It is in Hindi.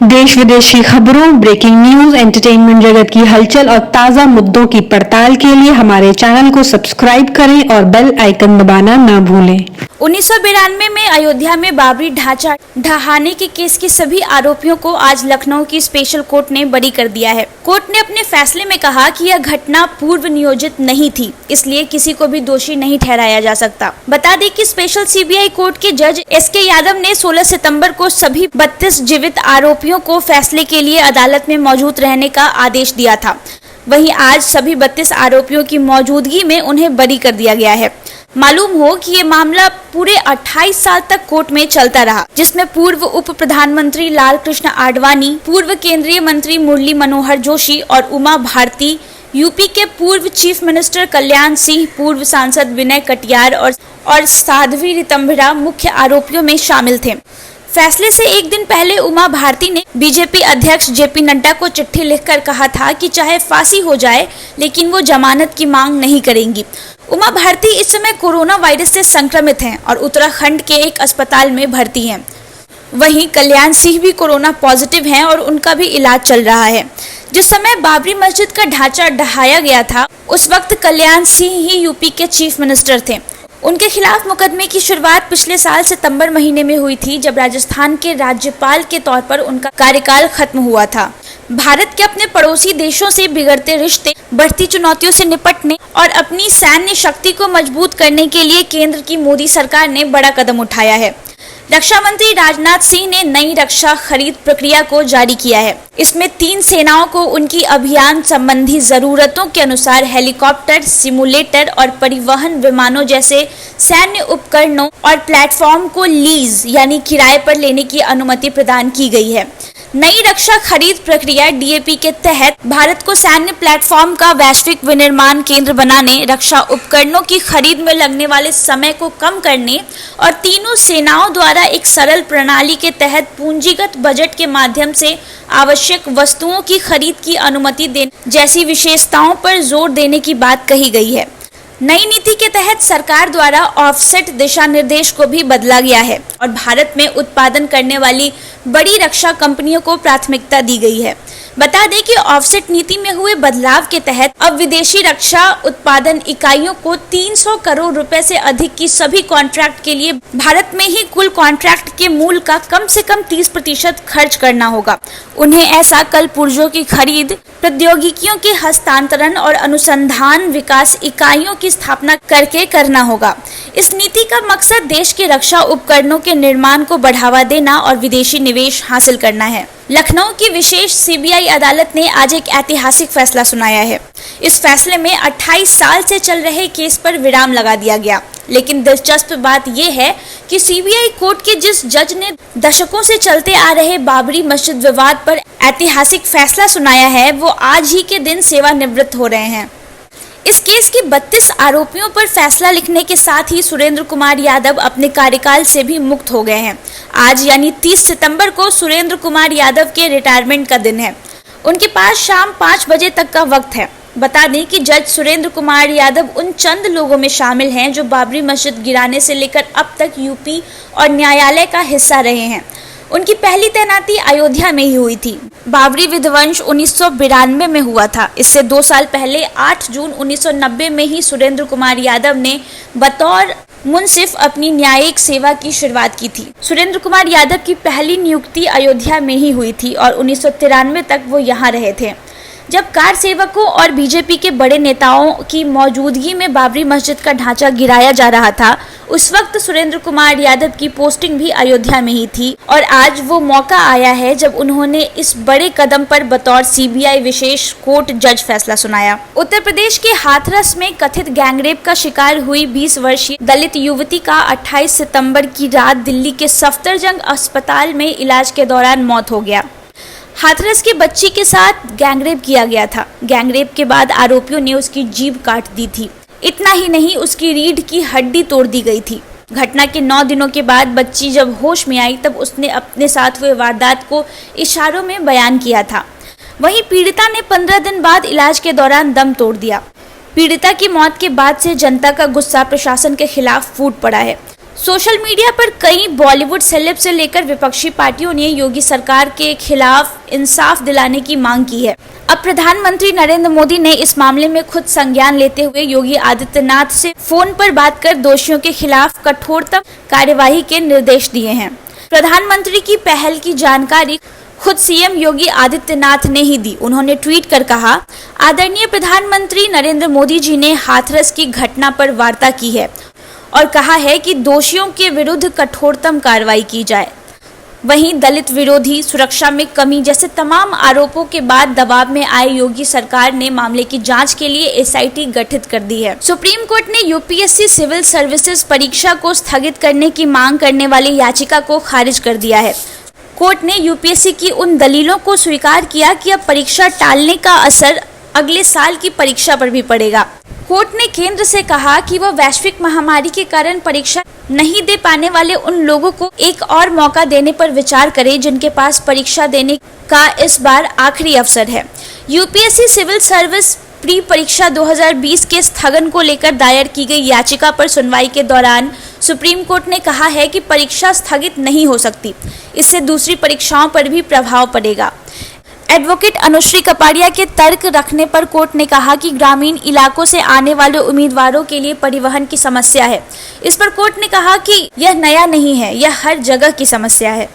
देश विदेश की खबरों, ब्रेकिंग न्यूज, एंटरटेनमेंट जगत की हलचल और ताजा मुद्दों की पड़ताल के लिए हमारे चैनल को सब्सक्राइब करें और बेल आइकन दबाना ना भूलें। 1992 में अयोध्या में बाबरी ढांचा ढहाने के केस के सभी आरोपियों को आज लखनऊ की स्पेशल कोर्ट ने बरी कर दिया है। कोर्ट ने अपने फैसले में कहा कि यह घटना पूर्व नियोजित नहीं थी, इसलिए किसी को भी दोषी नहीं ठहराया जा सकता। बता दें कि स्पेशल सीबीआई कोर्ट के जज एसके यादव ने 16 सितंबर को सभी 32 जीवित आरोपियों को फैसले के लिए अदालत में मौजूद रहने का आदेश दिया था। वहीं आज सभी 32 आरोपियों की मौजूदगी में उन्हें बरी कर दिया गया है। मालूम हो कि ये मामला पूरे 28 साल तक कोर्ट में चलता रहा, जिसमें पूर्व उप प्रधानमंत्री लाल कृष्ण आडवाणी, पूर्व केंद्रीय मंत्री मुरली मनोहर जोशी और उमा भारती, यूपी के पूर्व चीफ मिनिस्टर कल्याण सिंह, पूर्व सांसद विनय कटियार और साध्वी रितंभरा मुख्य आरोपियों में शामिल थे। फैसले से एक दिन पहले उमा भारती ने बीजेपी अध्यक्ष जेपी नड्डा को चिट्ठी लिखकर कहा था कि चाहे फांसी हो जाए लेकिन वो जमानत की मांग नहीं करेंगी। उमा भारती इस समय कोरोना वायरस से संक्रमित हैं और उत्तराखंड के एक अस्पताल में भर्ती हैं। वहीं कल्याण सिंह भी कोरोना पॉजिटिव हैं और उनका भी इलाज चल रहा है। जिस समय बाबरी मस्जिद का ढांचा ढहाया गया था, उस वक्त कल्याण सिंह ही यूपी के चीफ मिनिस्टर थे। उनके खिलाफ मुकदमे की शुरुआत पिछले साल सितंबर महीने में हुई थी, जब राजस्थान के राज्यपाल के तौर पर उनका कार्यकाल खत्म हुआ था। भारत के अपने पड़ोसी देशों से बिगड़ते रिश्ते, बढ़ती चुनौतियों से निपटने और अपनी सैन्य शक्ति को मजबूत करने के लिए केंद्र की मोदी सरकार ने बड़ा कदम उठाया है। रक्षा मंत्री राजनाथ सिंह ने नई रक्षा खरीद प्रक्रिया को जारी किया है। इसमें 3 सेनाओं को उनकी अभियान संबंधी जरूरतों के अनुसार हेलीकॉप्टर, सिमुलेटर और परिवहन विमानों जैसे सैन्य उपकरणों और प्लेटफॉर्म को लीज यानी किराए पर लेने की अनुमति प्रदान की गई है। नई रक्षा खरीद प्रक्रिया डीएपी के तहत भारत को सैन्य प्लेटफॉर्म का वैश्विक विनिर्माण केंद्र बनाने, रक्षा उपकरणों की खरीद में लगने वाले समय को कम करने और तीनों सेनाओं द्वारा एक सरल प्रणाली के तहत पूंजीगत बजट के माध्यम से आवश्यक वस्तुओं की खरीद की अनुमति देने जैसी विशेषताओं पर जोर देने की बात कही गई है। नई नीति के तहत सरकार द्वारा ऑफसेट दिशा निर्देश को भी बदला गया है और भारत में उत्पादन करने वाली बड़ी रक्षा कंपनियों को प्राथमिकता दी गई है। बता दें कि ऑफसेट नीति में हुए बदलाव के तहत अब विदेशी रक्षा उत्पादन इकाइयों को 300 करोड़ रुपए से अधिक की सभी कॉन्ट्रैक्ट के लिए भारत में ही कुल कॉन्ट्रैक्ट के मूल्य का कम से कम 30% खर्च करना होगा। उन्हें ऐसा कल पुर्जों की खरीद, प्रौद्योगिकियों के हस्तांतरण और अनुसंधान विकास इकाइयों की स्थापना करके करना होगा। इस नीति का मकसद देश के रक्षा उपकरणों के निर्माण को बढ़ावा देना और विदेशी निवेश हासिल करना है। लखनऊ की विशेष सीबीआई अदालत ने आज एक ऐतिहासिक फैसला सुनाया है। इस फैसले में 28 साल से चल रहे केस पर विराम लगा दिया गया। लेकिन दिलचस्प बात यह है कि सीबीआई कोर्ट के जिस जज ने दशकों से चलते आ रहे बाबरी मस्जिद विवाद पर ऐतिहासिक फैसला सुनाया है, वो आज ही के दिन सेवानिवृत्त हो रहे हैं। इस केस के 32 आरोपियों पर फैसला लिखने के साथ ही सुरेंद्र कुमार यादव अपने कार्यकाल से भी मुक्त हो गए हैं। आज यानी 30 सितंबर को सुरेंद्र कुमार यादव के रिटायरमेंट का दिन है। उनके पास शाम 5 बजे तक का वक्त है। बता दें कि जज सुरेंद्र कुमार यादव उन चंद लोगों में शामिल हैं जो बाबरी मस्जिद गिराने से लेकर अब तक यूपी और न्यायालय का हिस्सा रहे हैं। उनकी पहली तैनाती अयोध्या में ही हुई थी। बाबरी विध्वंस 1992 में हुआ था। इससे 2 साल पहले 8 जून 1990 में ही सुरेंद्र कुमार यादव ने बतौर मुंसिफ अपनी न्यायिक सेवा की शुरुआत की थी। सुरेंद्र कुमार यादव की पहली नियुक्ति अयोध्या में ही हुई थी और 1993 तक वो यहाँ रहे थे। जब कार सेवकों और बीजेपी के बड़े नेताओं की मौजूदगी में बाबरी मस्जिद का ढांचा गिराया जा रहा था, उस वक्त सुरेंद्र कुमार यादव की पोस्टिंग भी अयोध्या में ही थी और आज वो मौका आया है जब उन्होंने इस बड़े कदम पर बतौर सीबीआई विशेष कोर्ट जज फैसला सुनाया। उत्तर प्रदेश के हाथरस में कथित गैंगरेप का शिकार हुई 20 वर्षीय दलित युवती का 28 सितंबर की रात दिल्ली के सफदरजंग अस्पताल में इलाज के दौरान मौत हो गया। हाथरस की बच्ची के साथ गैंगरेप किया गया था। गैंगरेप के बाद आरोपियों ने उसकी जीभ काट दी थी। इतना ही नहीं, उसकी रीढ़ की हड्डी तोड़ दी गई थी। घटना के 9 दिनों के बाद बच्ची जब होश में आई तब उसने अपने साथ हुए वारदात को इशारों में बयान किया था। वहीं पीड़िता ने 15 दिन बाद इलाज के दौरान दम तोड़ दिया। पीड़िता की मौत के बाद से जनता का गुस्सा प्रशासन के खिलाफ फूट पड़ा है। सोशल मीडिया पर कई बॉलीवुड सेलेब से लेकर विपक्षी पार्टियों ने योगी सरकार के खिलाफ इंसाफ दिलाने की मांग की है। अब प्रधानमंत्री नरेंद्र मोदी ने इस मामले में खुद संज्ञान लेते हुए योगी आदित्यनाथ से फोन पर बात कर दोषियों के खिलाफ कठोरतम कार्यवाही के निर्देश दिए हैं। प्रधानमंत्री की पहल की जानकारी खुद सीएम योगी आदित्यनाथ ने ही दी। उन्होंने ट्वीट कर कहा, आदरणीय प्रधानमंत्री नरेंद्र मोदी जी ने हाथरस की घटना पर वार्ता की है और कहा है कि दोषियों के विरुद्ध कठोरतम कार्रवाई की जाए। वहीं दलित विरोधी सुरक्षा में कमी जैसे तमाम आरोपों के बाद दबाव में आए योगी सरकार ने मामले की जांच के लिए एसआईटी गठित कर दी है। सुप्रीम कोर्ट ने यूपीएससी सिविल सर्विसेज परीक्षा को स्थगित करने की मांग करने वाली याचिका को खारिज कर दिया है। कोर्ट ने यूपीएससी की उन दलीलों को स्वीकार किया कि अब परीक्षा टालने का असर अगले साल की परीक्षा पर भी पड़ेगा। कोर्ट ने केंद्र से कहा कि वह वैश्विक महामारी के कारण परीक्षा नहीं दे पाने वाले उन लोगों को एक और मौका देने पर विचार करे जिनके पास परीक्षा देने का इस बार आखिरी अवसर है। यूपीएससी सिविल सर्विस प्री परीक्षा 2020 के स्थगन को लेकर दायर की गई याचिका पर सुनवाई के दौरान सुप्रीम कोर्ट ने कहा है कि परीक्षा स्थगित नहीं हो सकती, इससे दूसरी परीक्षाओं पर भी प्रभाव पड़ेगा। एडवोकेट अनुश्री कपाड़िया के तर्क रखने पर कोर्ट ने कहा कि ग्रामीण इलाकों से आने वाले उम्मीदवारों के लिए परिवहन की समस्या है। इस पर कोर्ट ने कहा कि यह नया नहीं है, यह हर जगह की समस्या है।